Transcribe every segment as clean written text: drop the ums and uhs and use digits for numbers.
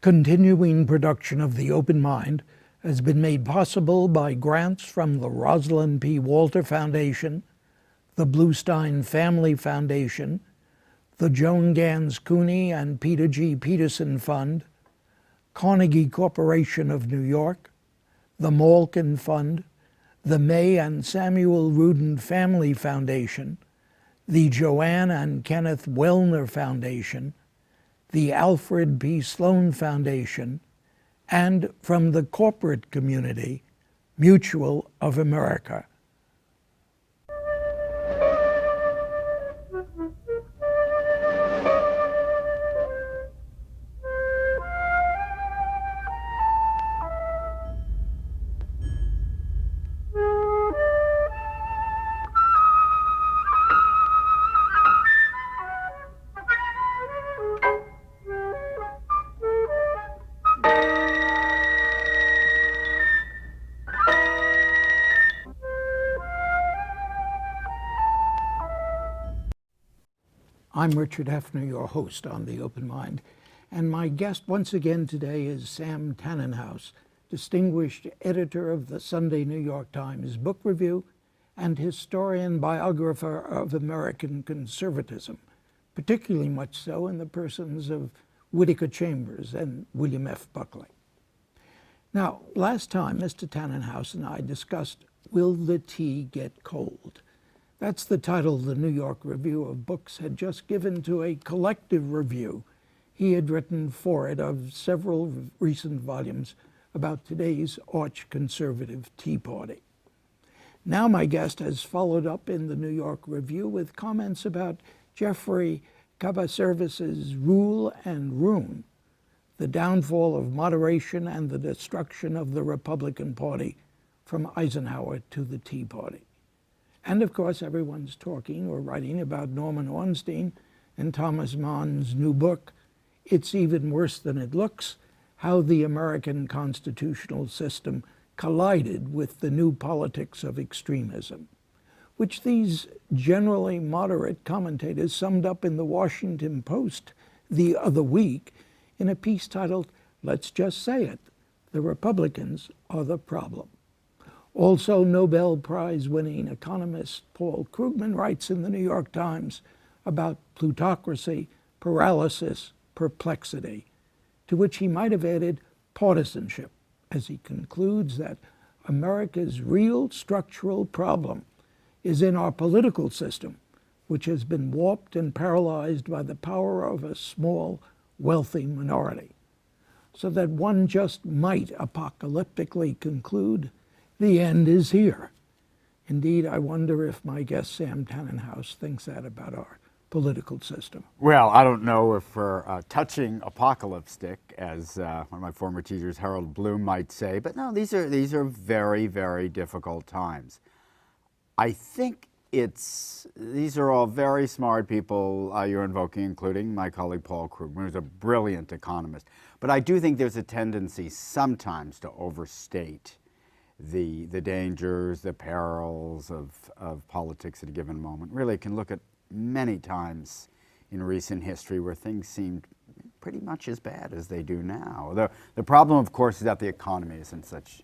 Continuing production of The Open Mind has been made possible by grants from the Rosalind P. Walter Foundation, the Bluestein Family Foundation, the Joan Gans Cuny and Peter G. Peterson Fund, Carnegie Corporation of New York, the Malkin Fund, the May and Samuel Rudin Family Foundation, the Joanne and Kenneth Wellner Foundation, the Alfred P. Sloan Foundation, and from the corporate community, Mutual of America. I'm Richard Heffner, your host on The Open Mind, and my guest once again today is Sam Tanenhaus, distinguished editor of the Sunday New York Times Book Review and historian biographer of American conservatism, particularly much so in the persons of Whittaker Chambers and William F. Buckley. Now, last time Mr. Tanenhaus and I discussed Will the Tea Get Cold? That's the title the New York Review of Books had just given to a collective review he had written for it of several recent volumes about today's arch-conservative Tea Party. Now my guest has followed up in the New York Review with comments about Jeffrey Cabaservis's Rule and Ruin, the downfall of moderation and the destruction of the Republican Party from Eisenhower to the Tea Party. And of course, everyone's talking or writing about Norman Ornstein and Thomas Mann's new book, It's Even Worse Than It Looks: How the American Constitutional System Collided with the New Politics of Extremism, which these generally moderate commentators summed up in the Washington Post the other week in a piece titled, Let's Just Say It, The Republicans Are the Problem. Also, Nobel Prize-winning economist Paul Krugman writes in the New York Times about plutocracy, paralysis, perplexity, to which he might have added partisanship, as he concludes that America's real structural problem is in our political system, which has been warped and paralyzed by the power of a small, wealthy minority. So that one just might apocalyptically conclude, the end is here. Indeed, I wonder if my guest Sam Tanenhaus thinks that about our political system. Well, I don't know if we're touching apocalyptic, as one of my former teachers, Harold Bloom, might say, but no, these are very, very difficult times. I think these are all very smart people you're invoking, including my colleague Paul Krugman, who's a brilliant economist. But I do think there's a tendency sometimes to overstate the dangers, the perils of politics at a given moment. Really can look at many times in recent history where things seemed pretty much as bad as they do now. The problem, of course, is that the economy is in such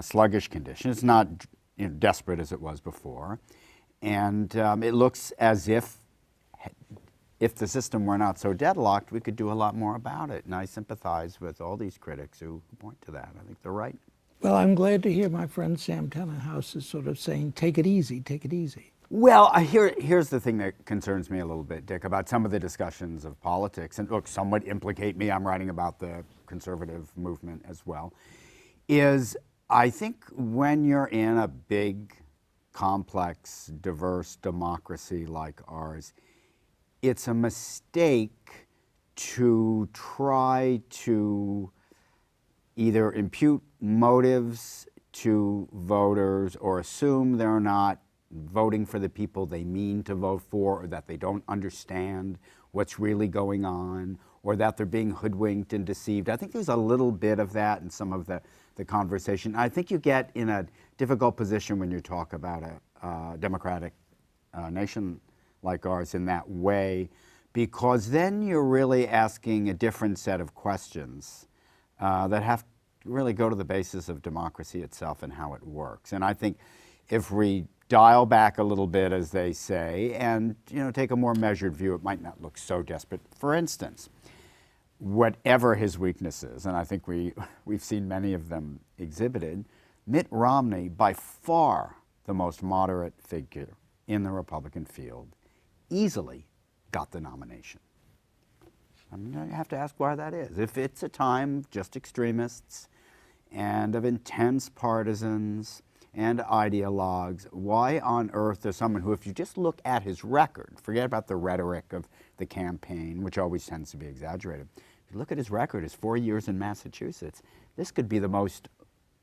sluggish condition. It's not desperate as it was before. And it looks as if the system were not so deadlocked, we could do a lot more about it. And I sympathize with all these critics who point to that. I think they're right. Well, I'm glad to hear my friend Sam Tanenhaus is sort of saying, take it easy, take it easy. Well, here's the thing that concerns me a little bit, Dick, about some of the discussions of politics, and look, some would implicate me, I'm writing about the conservative movement as well, is I think when you're in a big, complex, diverse democracy like ours, it's a mistake to try to either impute motives to voters or assume they're not voting for the people they mean to vote for, or that they don't understand what's really going on, or that they're being hoodwinked and deceived. I think there's a little bit of that in some of the conversation. I think you get in a difficult position when you talk about a democratic nation like ours in that way, because then you're really asking a different set of questions that have to really go to the basis of democracy itself and how it works. And I think if we dial back a little bit, as they say, and take a more measured view, it might not look so desperate. For instance, whatever his weaknesses, and I think we've seen many of them exhibited, Mitt Romney, by far the most moderate figure in the Republican field, easily got the nomination. I mean, you have to ask why that is. If it's a time of just extremists and of intense partisans and ideologues, why on earth does someone who, if you just look at his record, forget about the rhetoric of the campaign, which always tends to be exaggerated, if you look at his record, his 4 years in Massachusetts, this could be the most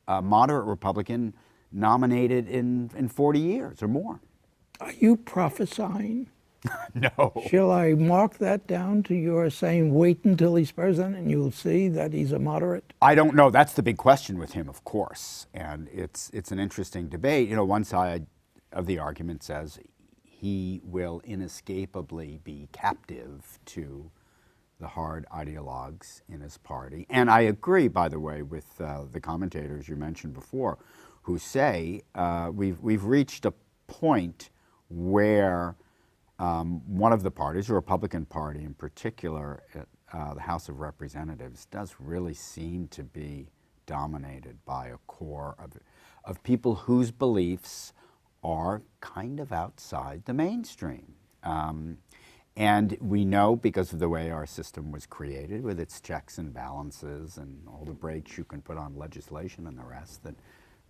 moderate Republican nominated in 40 years or more. Are you prophesying? No. Shall I mark that down to your saying, wait until he's president and you'll see that he's a moderate? I don't know. That's the big question with him, of course. And it's an interesting debate. One side of the argument says he will inescapably be captive to the hard ideologues in his party. And I agree, by the way, with the commentators you mentioned before, who say we've reached a point where one of the parties, the Republican Party in particular, the House of Representatives, does really seem to be dominated by a core of people whose beliefs are kind of outside the mainstream. And we know, because of the way our system was created, with its checks and balances and all the brakes you can put on legislation and the rest, that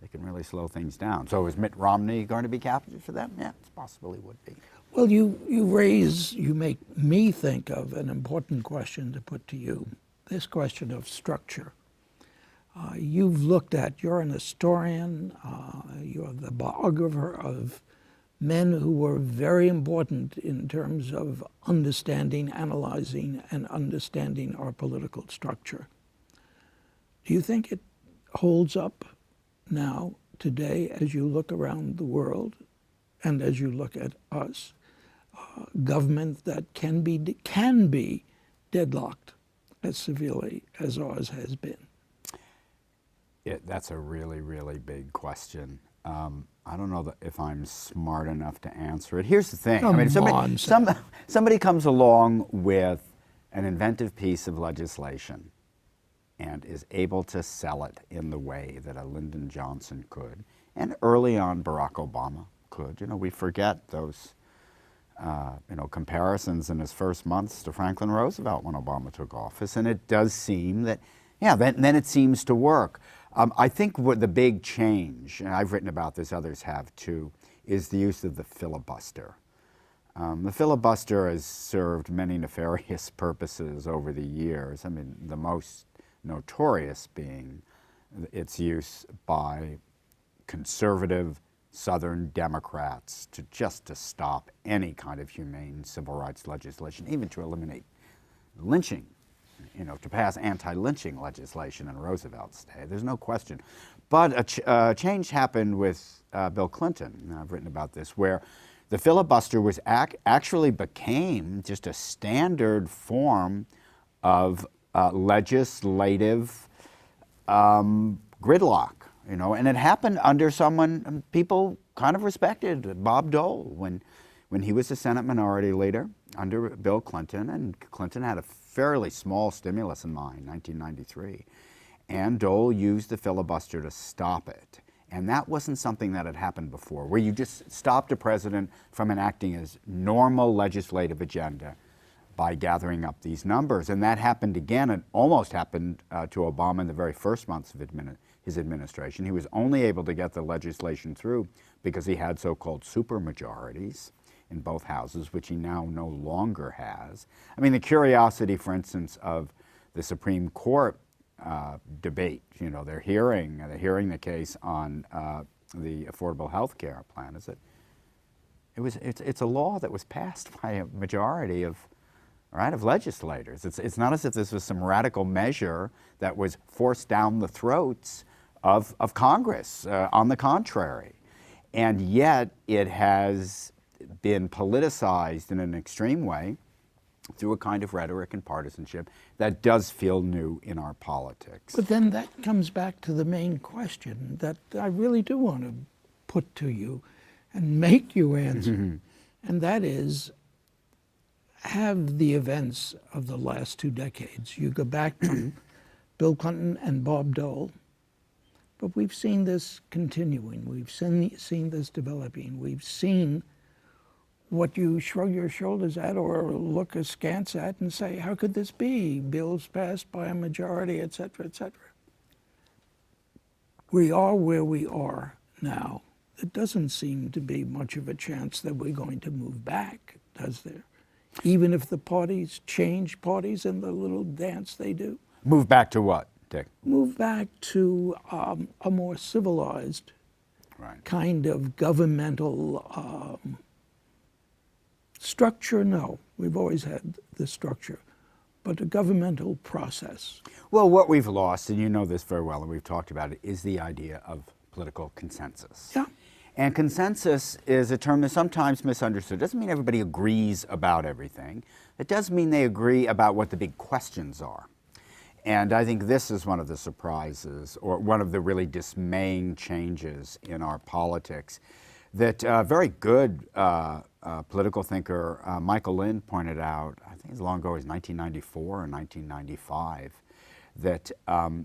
they can really slow things down. So is Mitt Romney going to be captive for them? Yeah, it's possible he would be. Well, you make me think of an important question to put to you, this question of structure. You're an historian, you're the biographer of men who were very important in terms of understanding, analyzing, and understanding our political structure. Do you think it holds up now, today, as you look around the world and as you look at us, government that can be deadlocked as severely as ours has been? That's a really, really big question. I don't know if I'm smart enough to answer it. Here's the thing. Somebody comes along with an inventive piece of legislation and is able to sell it in the way that a Lyndon Johnson could, and early on Barack Obama could. We forget those comparisons in his first months to Franklin Roosevelt when Obama took office, and it does seem that, then it seems to work. I think what the big change, and I've written about this, others have too, is the use of the filibuster. The filibuster has served many nefarious purposes over the years. I mean, the most notorious being its use by conservative Southern Democrats to stop any kind of humane civil rights legislation, even to eliminate lynching, to pass anti-lynching legislation in Roosevelt's day. There's no question. But a change happened with Bill Clinton, and I've written about this, where the filibuster was actually became just a standard form of legislative gridlock. And it happened under someone people kind of respected, Bob Dole, when he was the Senate Minority Leader under Bill Clinton, and Clinton had a fairly small stimulus in mind, 1993, and Dole used the filibuster to stop it. And that wasn't something that had happened before, where you just stopped a president from enacting his normal legislative agenda by gathering up these numbers. And that happened again. It almost happened to Obama in the very first months of his administration. He was only able to get the legislation through because he had so-called supermajorities in both houses, which he now no longer has. I mean, the curiosity, for instance, of the Supreme Court debate, they're hearing the case on the Affordable Health Care plan, is that it's a law that was passed by a majority of legislators. It's not as if this was some radical measure that was forced down the throats of Congress. On the contrary, and yet it has been politicized in an extreme way through a kind of rhetoric and partisanship that does feel new in our politics. But then that comes back to the main question that I really do want to put to you and make you answer. And that is, have the events of the last 2 decades, you go back to Bill Clinton and Bob Dole, but we've seen this continuing. We've seen this developing. We've seen what you shrug your shoulders at or look askance at and say, how could this be? Bills passed by a majority, et cetera, et cetera. We are where we are now. It doesn't seem to be much of a chance that we're going to move back, does there? Even if the parties change parties in the little dance they do. Move back to what, Dick? Move back to a more civilized kind of governmental structure. No, we've always had the structure, but a governmental process. Well, what we've lost, and you know this very well, and we've talked about it, is the idea of political consensus. Yeah. And consensus is a term that's sometimes misunderstood. It doesn't mean everybody agrees about everything. It does mean they agree about what the big questions are. And I think this is one of the surprises, or one of the really dismaying changes in our politics, that a very good political thinker, Michael Lind, pointed out, I think as long ago as 1994 or 1995, that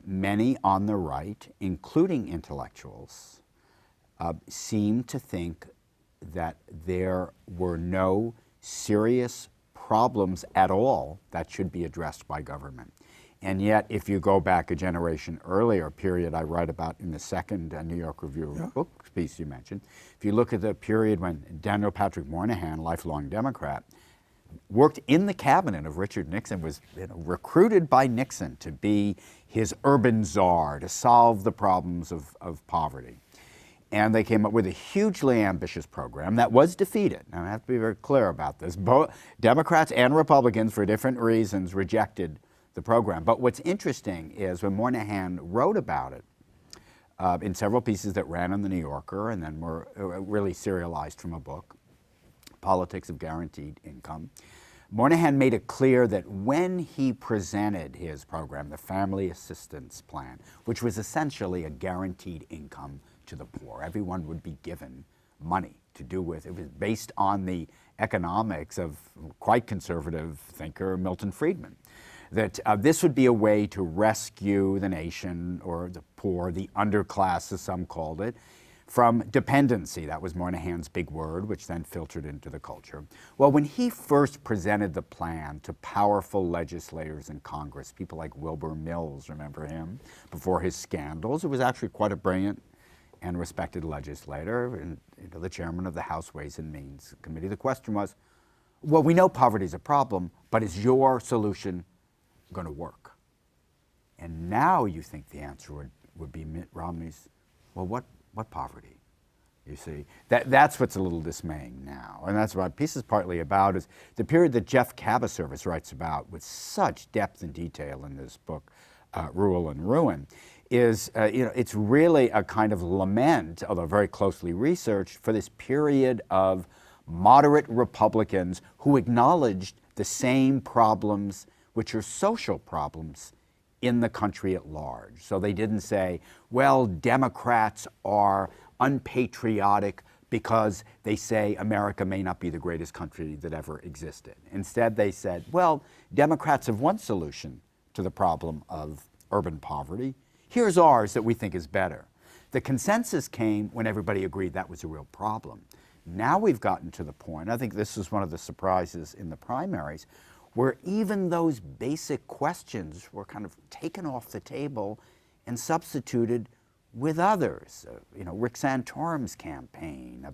many on the right, including intellectuals, seemed to think that there were no serious problems at all that should be addressed by government. And yet, if you go back a generation earlier, a period I write about in the second New York Review of Books piece you mentioned, if you look at the period when Daniel Patrick Moynihan, lifelong Democrat, worked in the cabinet of Richard Nixon, was recruited by Nixon to be his urban czar, to solve the problems of poverty. And they came up with a hugely ambitious program that was defeated. And I have to be very clear about this. Both Democrats and Republicans, for different reasons, rejected the program. But what's interesting is when Moynihan wrote about it in several pieces that ran in the New Yorker and then were really serialized from a book, Politics of Guaranteed Income, Moynihan made it clear that when he presented his program, the Family Assistance Plan, which was essentially a guaranteed income to the poor, everyone would be given money to do with. It was based on the economics of quite conservative thinker Milton Friedman, that this would be a way to rescue the nation, or the poor, the underclass as some called it, from dependency. That was Moynihan's big word, which then filtered into the culture. Well, when he first presented the plan to powerful legislators in Congress, people like Wilbur Mills, remember him, before his scandals, it was actually quite a brilliant and respected legislator, and the chairman of the House Ways and Means Committee. The question was, well, we know poverty is a problem, but is your solution going to work? And now you think the answer would be Mitt Romney's, well, what poverty? You see, that's what's a little dismaying now. And that's what my piece is partly about, is the period that Jeff Cabaservice writes about with such depth and detail in this book, Rule and Ruin, is, it's really a kind of lament, although very closely researched, for this period of moderate Republicans who acknowledged the same problems, which are social problems, in the country at large. So they didn't say, well, Democrats are unpatriotic because they say America may not be the greatest country that ever existed. Instead, they said, well, Democrats have one solution to the problem of urban poverty. Here's ours that we think is better. The consensus came when everybody agreed that was a real problem. Now we've gotten to the point, I think this is one of the surprises in the primaries, where even those basic questions were kind of taken off the table and substituted with others. Rick Santorum's campaign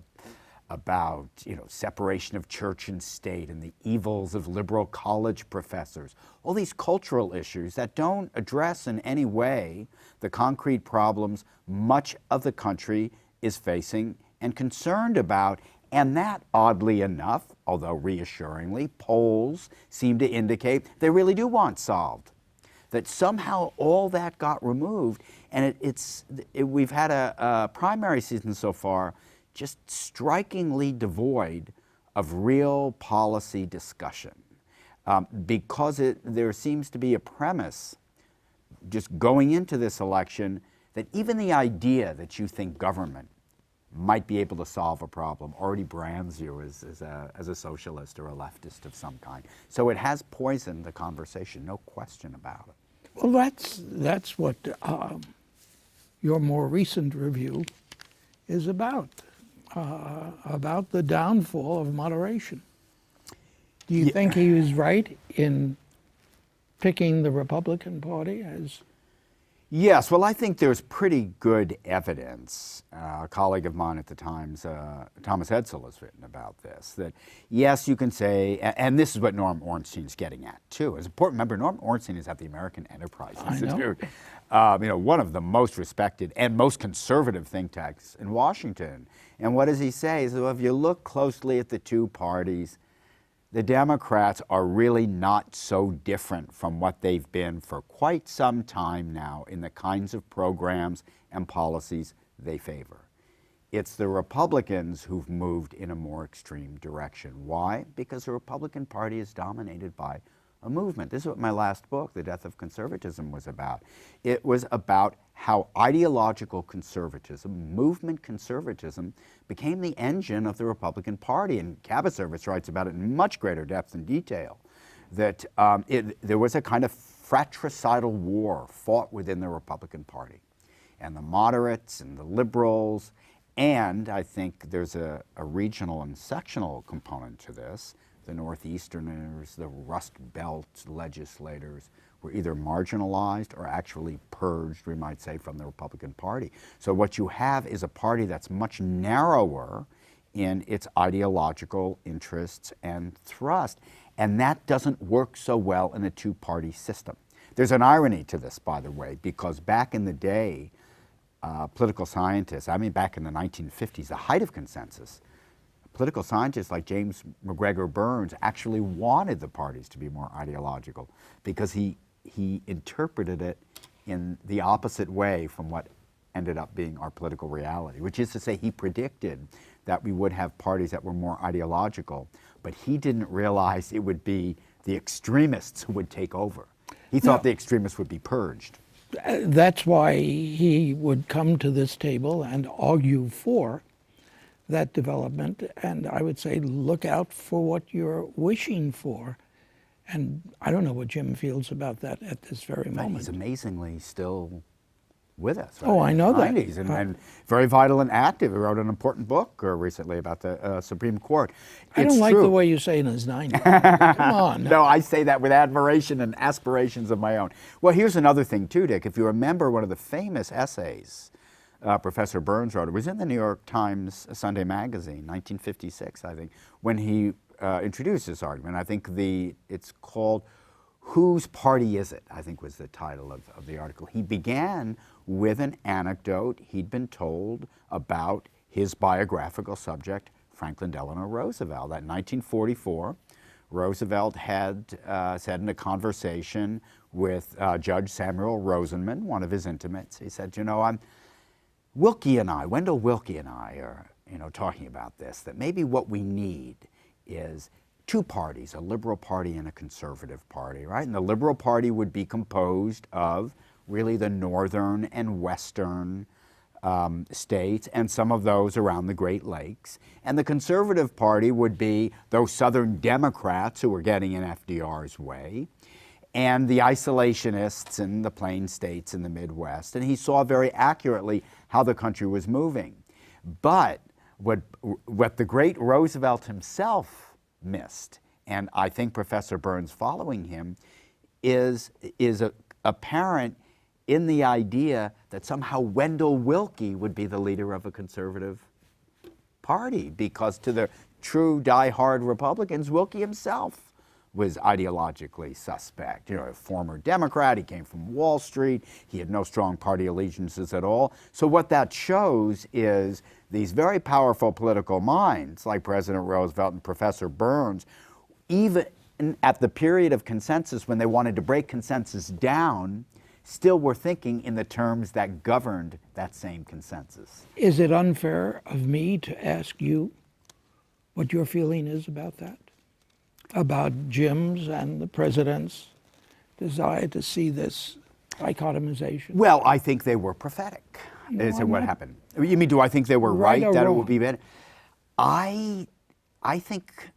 about separation of church and state and the evils of liberal college professors, all these cultural issues that don't address in any way the concrete problems much of the country is facing and concerned about. And that, oddly enough, although reassuringly, polls seem to indicate they really do want solved. That somehow all that got removed, and we've had a primary season so far just strikingly devoid of real policy discussion. because there seems to be a premise just going into this election that even the idea that you think government might be able to solve a problem already brands you as a socialist or a leftist of some kind. So it has poisoned the conversation, no question about it. Well, that's what your more recent review is about the downfall of moderation. Do you think he was right in picking the Republican Party as? Yes, well, I think there's pretty good evidence. A colleague of mine at the Times, Thomas Edsel, has written about this, that yes, you can say, and this is what Norm Ornstein's getting at, too. It's important, remember, Norm Ornstein is at the American Enterprise Institute. One of the most respected and most conservative think tanks in Washington. And what does he say? He says, well, if you look closely at the two parties, the Democrats are really not so different from what they've been for quite some time now in the kinds of programs and policies they favor. It's the Republicans who've moved in a more extreme direction. Why? Because the Republican Party is dominated by a movement. This is what my last book, The Death of Conservatism, was about. It was about how ideological conservatism, movement conservatism, became the engine of the Republican Party. And Cabot Service writes about it in much greater depth and detail, that there was a kind of fratricidal war fought within the Republican Party. And the moderates and the liberals, and I think there's a regional and sectional component to this. The Northeasterners, the Rust Belt legislators were either marginalized or actually purged, we might say, from the Republican Party. So what you have is a party that's much narrower in its ideological interests and thrust. And that doesn't work so well in a two-party system. There's an irony to this, by the way, because back in the day, political scientists, back in the 1950s, the height of consensus, political scientists like James McGregor Burns actually wanted the parties to be more ideological because he interpreted it in the opposite way from what ended up being our political reality, which is to say he predicted that we would have parties that were more ideological, but he didn't realize it would be the extremists who would take over. He thought the extremists would be purged. That's why he would come to this table and argue for that development, and I would say look out for what you're wishing for. And I don't know what Jim feels about that at this very moment. He's amazingly still with us. Right? Oh, I know that. And very vital and active. He wrote an important book recently about the Supreme Court. I don't like the way you say in his 90s. Come on. No, I say that with admiration and aspirations of my own. Well, here's another thing too, Dick. If you remember one of the famous essays Professor Burns wrote, it was in the New York Times Sunday magazine, 1956, I think, when he introduced this argument. I think it's called Whose Party Is It? I think was the title of the article. He began with an anecdote he'd been told about his biographical subject, Franklin Delano Roosevelt. That in 1944, Roosevelt had said in a conversation with Judge Samuel Rosenman, one of his intimates, he said, Wendell Willkie and I are, talking about this, that maybe what we need is two parties, a liberal party and a conservative party, right? And the liberal party would be composed of really the northern and western states and some of those around the Great Lakes. And the conservative party would be those southern Democrats who were getting in FDR's way, and the isolationists in the plain states in the Midwest. And he saw very accurately how the country was moving. But what the great Roosevelt himself missed, and I think Professor Burns following him, is apparent in the idea that somehow Wendell Willkie would be the leader of a conservative party, because to the true die-hard Republicans, Willkie himself was ideologically suspect. A former Democrat, he came from Wall Street, he had no strong party allegiances at all. So what that shows is these very powerful political minds, like President Roosevelt and Professor Burns, even at the period of consensus when they wanted to break consensus down, still were thinking in the terms that governed that same consensus. Is it unfair of me to ask you what your feeling is about that? about Jim's and the president's desire to see this dichotomization? Well, I think they were prophetic. Is what happened? You mean, do I think they were right or that wrong? it would be better? I think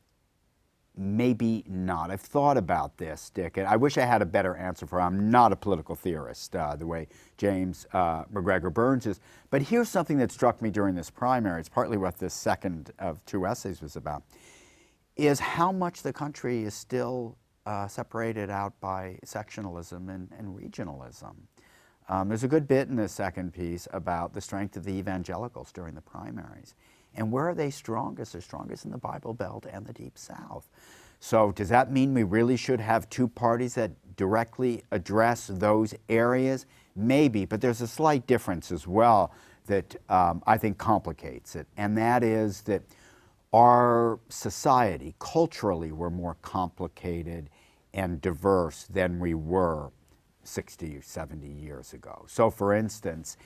maybe not. I've thought about this, Dick, and I wish I had a better answer for it. I'm not a political theorist the way James McGregor Burns is. But here's something that struck me during this primary. It's partly what this second of two essays was about, is how much the country is still separated out by sectionalism and regionalism. There's a good bit in this second piece about the strength of the evangelicals during the primaries. And where are they strongest? They're strongest in the Bible Belt and the Deep South. So does that mean we really should have two parties that directly address those areas? Maybe, but there's a slight difference as well that I think complicates it. And that is that our society, culturally, we're more complicated and diverse than we were 60 or 70 years ago. So for instance,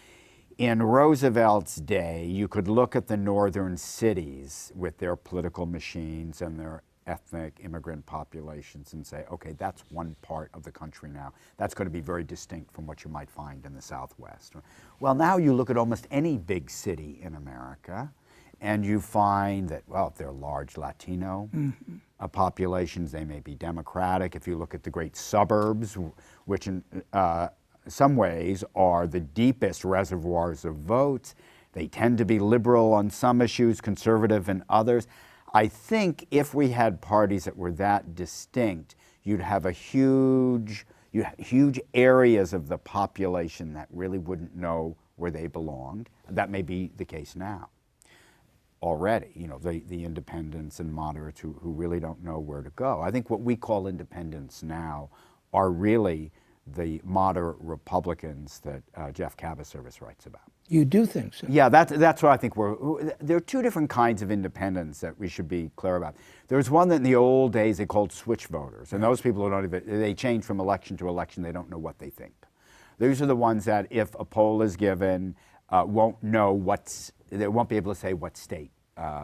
in Roosevelt's day, you could look at the northern cities with their political machines and their ethnic immigrant populations and say, okay, that's one part of the country now. That's going to be very distinct from what you might find in the Southwest. Well, now you look at almost any big city in America, and you find that, well, if they're large Latino populations, they may be Democratic. If you look at the great suburbs, which in some ways are the deepest reservoirs of votes, they tend to be liberal on some issues, conservative in others. I think if we had parties that were that distinct, you'd have huge areas of the population that really wouldn't know where they belonged. That may be the case now already, you know, the independents and moderates who really don't know where to go. I think what we call independents now are really the moderate Republicans that Jeff Cabaservice writes about. You do think so? Yeah, that's what I think there are two different kinds of independents that we should be clear about. There's one that in the old days they called switch voters, and those people who don't even, they change from election to election, they don't know what they think. These are the ones that if a poll is given, won't know they won't be able to say what state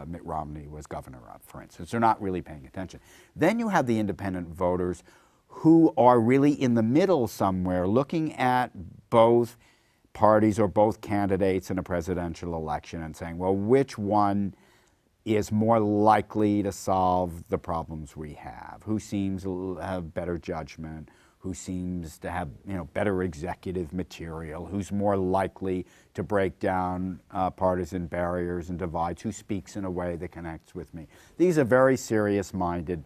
Mitt Romney was governor of, for instance. They're not really paying attention. Then you have the independent voters who are really in the middle somewhere, looking at both parties or both candidates in a presidential election and saying, well, which one is more likely to solve the problems we have? Who seems to have better judgment? Who seems to have, you know, better executive material? Who's more likely to break down partisan barriers and divides? Who speaks in a way that connects with me? These are very serious-minded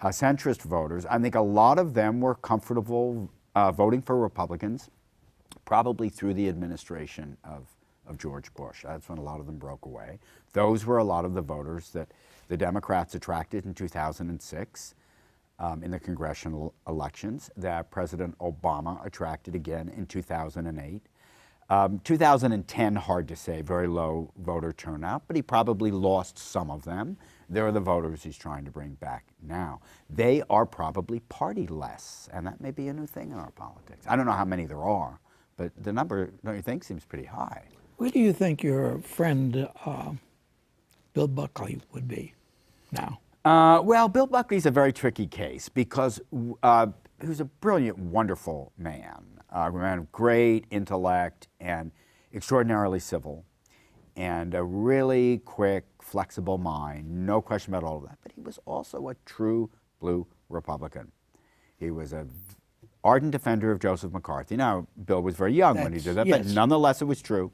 centrist voters. I think a lot of them were comfortable voting for Republicans, probably through the administration of George Bush. That's when a lot of them broke away. Those were a lot of the voters that the Democrats attracted in 2006 in the congressional elections, that President Obama attracted again in 2008. 2010, hard to say, very low voter turnout, but he probably lost some of them. They're the voters he's trying to bring back now. They are probably party-less, and that may be a new thing in our politics. I don't know how many there are, but the number, don't you think, seems pretty high. Where do you think your friend Bill Buckley would be now? Well, Bill Buckley's a very tricky case because he was a brilliant, wonderful man, a man of great intellect and extraordinarily civil, and a really quick, flexible mind, no question about all of that. But he was also a true blue Republican. He was an ardent defender of Joseph McCarthy. Now, Bill was very young when he did that, yes. but nonetheless it was true.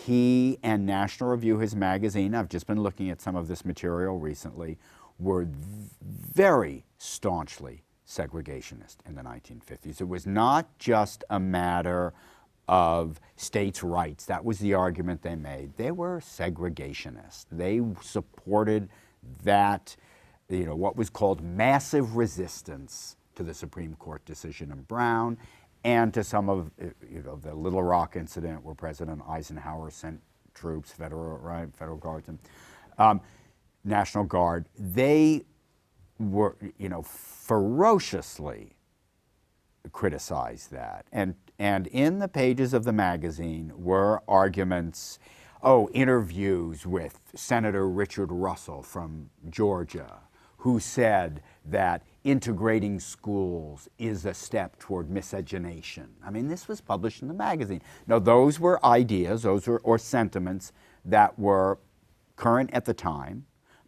He and National Review, his magazine, I've just been looking at some of this material recently, were very staunchly segregationist in the 1950s. It was not just a matter of states' rights. That was the argument they made. They were segregationists. They supported that, you know, what was called massive resistance to the Supreme Court decision in Brown and to some of, you know, the Little Rock incident where President Eisenhower sent troops, federal guards, and National Guard. They were, you know, ferociously criticized that. And in the pages of the magazine were arguments, interviews with Senator Richard Russell from Georgia, who said that integrating schools is a step toward miscegenation. I mean, this was published in the magazine. Now, those were ideas, or sentiments that were current at the time,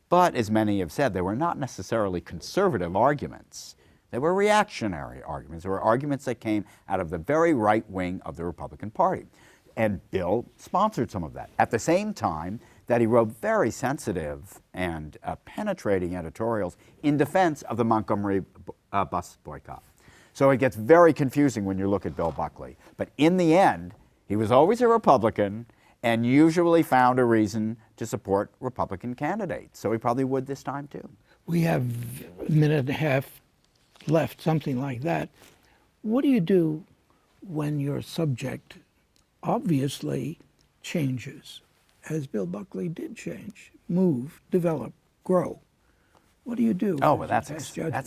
but as many have said, they were not necessarily conservative arguments. They were reactionary arguments. They were arguments that came out of the very right wing of the Republican Party. And Bill sponsored some of that. At the same time that he wrote very sensitive and penetrating editorials in defense of the Montgomery bus boycott. So it gets very confusing when you look at Bill Buckley. But in the end, he was always a Republican and usually found a reason to support Republican candidates. So he probably would this time too. We have a minute and a half left, something like that. What do you do when your subject obviously changes, as Bill Buckley did change, move, develop, grow? What do you do? Oh, well, that's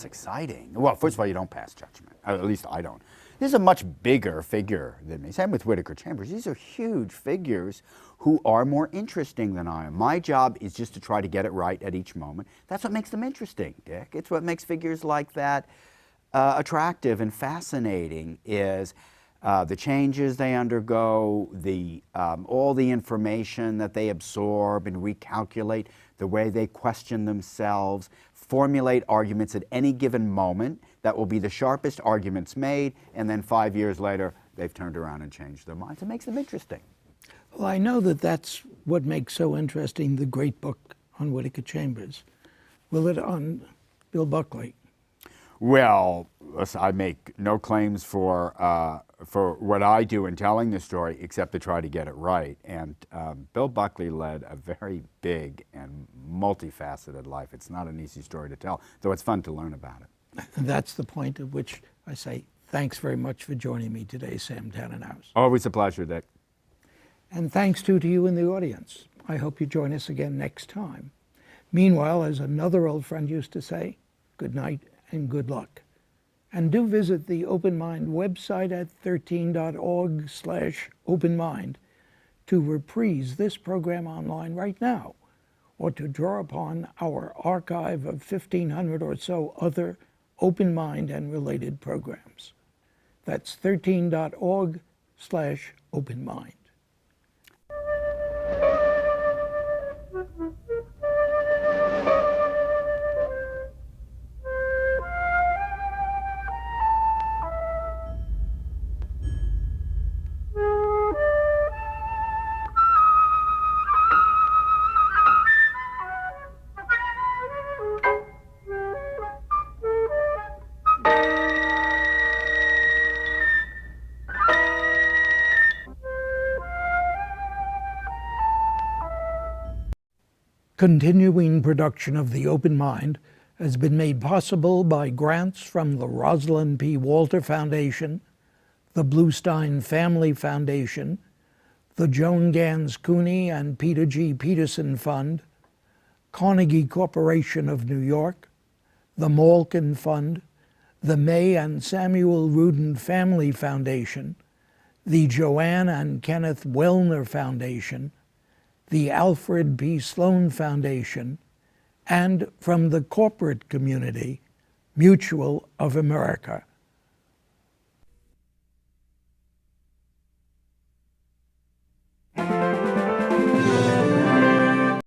exciting. Well, first of all, you don't pass judgment. At least I don't. This is a much bigger figure than me. Same with Whittaker Chambers. These are huge figures who are more interesting than I am. My job is just to try to get it right at each moment. That's what makes them interesting, Dick. It's what makes figures like that attractive and fascinating, is the changes they undergo, all the information that they absorb and recalculate, the way they question themselves, formulate arguments at any given moment that will be the sharpest arguments made, and then 5 years later, they've turned around and changed their minds. It makes them interesting. Well, I know that that's what makes so interesting the great book on Whittaker Chambers. Will it on Bill Buckley? Well, listen, I make no claims for what I do in telling the story, except to try to get it right. And Bill Buckley led a very big and multifaceted life. It's not an easy story to tell, though it's fun to learn about it. That's the point at which I say thanks very much for joining me today, Sam Tanenhaus. Always a pleasure, Dick. And thanks too to you in the audience. I hope you join us again next time. Meanwhile, as another old friend used to say, good night and good luck. And do visit the Open Mind website at 13.org/openmind to reprise this program online right now, or to draw upon our archive of 1,500 or so other Open Mind and related programs. That's 13.org/openmind. Continuing production of The Open Mind has been made possible by grants from the Rosalind P. Walter Foundation, the Bluestein Family Foundation, the Joan Gans Cuny and Peter G. Peterson Fund, Carnegie Corporation of New York, the Malkin Fund, the May and Samuel Rudin Family Foundation, the Joanne and Kenneth Wellner Foundation, the Alfred P. Sloan Foundation, and from the corporate community, Mutual of America.